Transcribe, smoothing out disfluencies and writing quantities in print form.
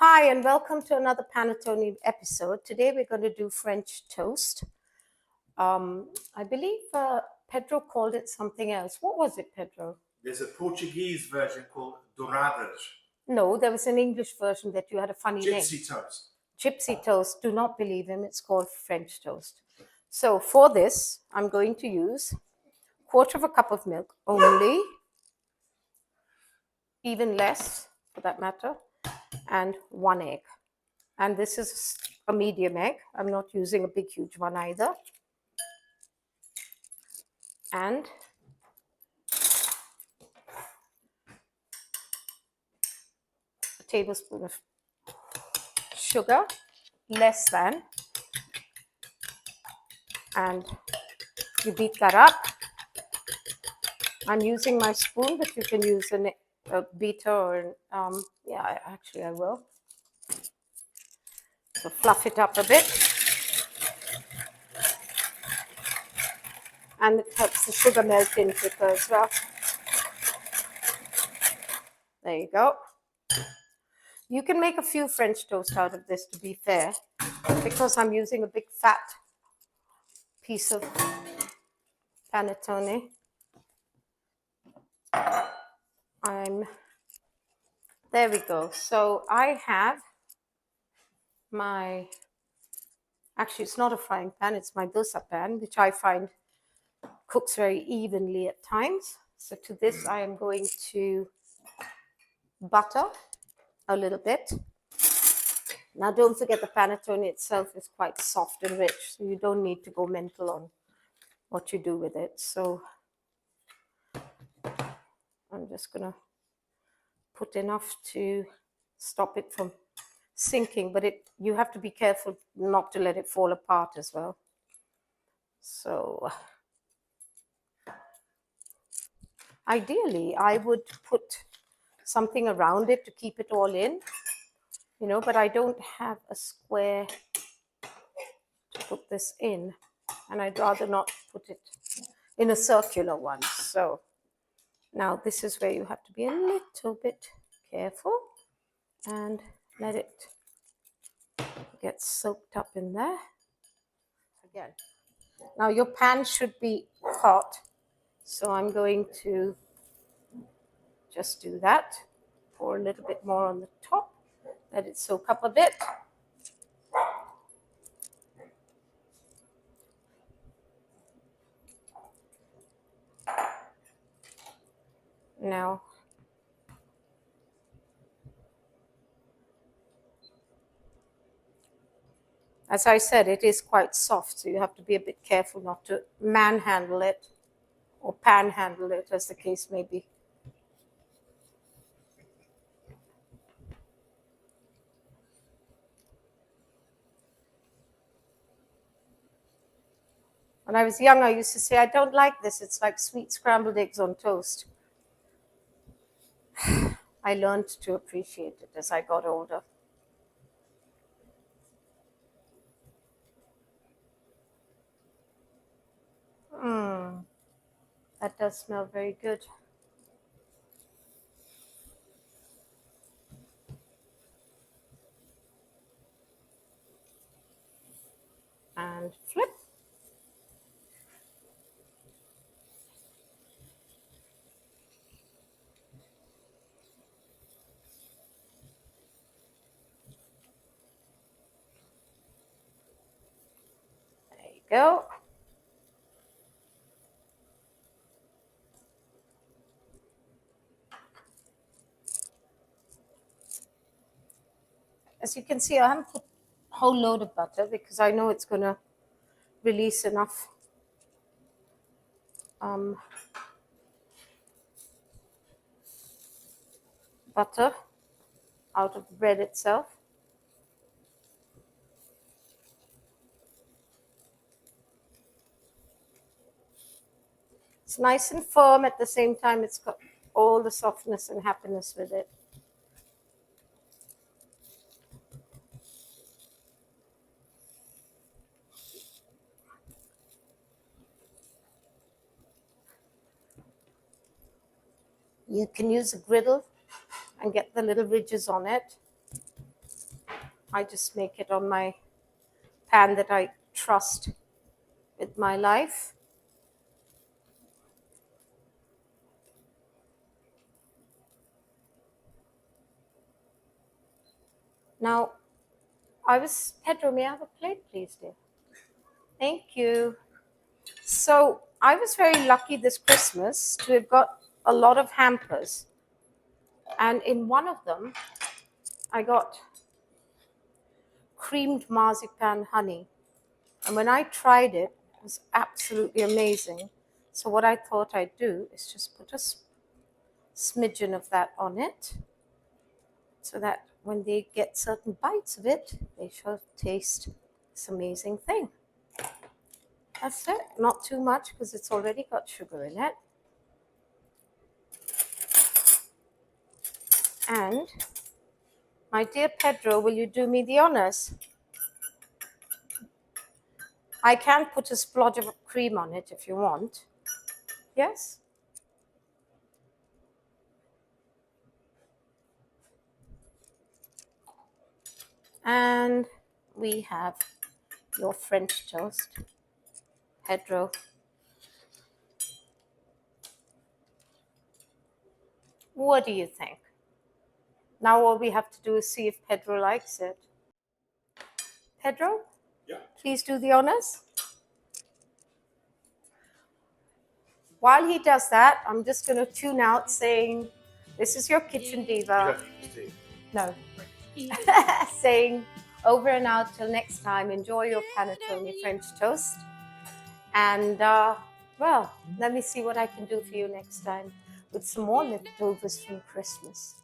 Hi, and welcome to another Panettone episode. Today we're going to do French toast. I believe Pedro called it something else. What was it, Pedro? There's a Portuguese version called douradas. No, there was an English version that you had a funny name. Gypsy toast. Gypsy toast. Do not believe him. It's called French toast. So for this, I'm going to use 1/4 cup of milk only, even less for that matter, and 1 egg. And this is a medium egg. I'm not using a big, huge one either. And a tablespoon of sugar, less than. And you beat that up. I'm using my spoon, but you can use a beater or, yeah, actually I will. So fluff it up a bit. And it helps the sugar melt in quicker as well. There you go. You can make a few French toast out of this, to be fair, because I'm using a big fat piece of panettone. There we go. So I have actually it's not a frying pan, it's my dosa pan, which I find cooks very evenly at times. So to this I am going to butter a little bit. Now don't forget the panettone itself is quite soft and rich, so you don't need to go mental on what you do with it. So I'm just gonna put enough to stop it from sinking, but you have to be careful not to let it fall apart as well. So ideally I would put something around it to keep it all in, but I don't have a square to put this in, and I'd rather not put it in a circular one. So now this is where you have to be a little bit careful and let it get soaked up in there. Again, now your pan should be hot, so I'm going to just do that. Pour a little bit more on the top, let it soak up a bit. Now, as I said, it is quite soft, so you have to be a bit careful not to manhandle it or panhandle it, as the case may be. When I was young, I used to say, I don't like this. It's like sweet scrambled eggs on toast. I learned to appreciate it as I got older. That does smell very good. And flip. There you go. As you can see, I haven't put a whole load of butter because I know it's going to release enough butter out of the bread itself. It's nice and firm at the same time. It's got all the softness and happiness with it. You can use a griddle and get the little ridges on it. I just make it on my pan that I trust with my life. Now, Pedro, may I have a plate, please, dear? Thank you. So, I was very lucky this Christmas to have got a lot of hampers. And in one of them, I got creamed marzipan honey. And when I tried it, it was absolutely amazing. So, what I thought I'd do is just put a smidgen of that on it so that when they get certain bites of it, they shall taste this amazing thing. That's it. Not too much because it's already got sugar in it. And my dear Pedro, will you do me the honors? I can put a splodge of cream on it if you want. Yes? And we have your French toast, Pedro. What do you think? Now all we have to do is see if Pedro likes it. Pedro? Yeah. Please do the honors. While he does that, I'm just going to tune out saying, this is your Kitchen Diva. No. Saying over and out till next time. Enjoy your Panettone French toast. And, well, let me see what I can do for you next time with some more leftovers from Christmas.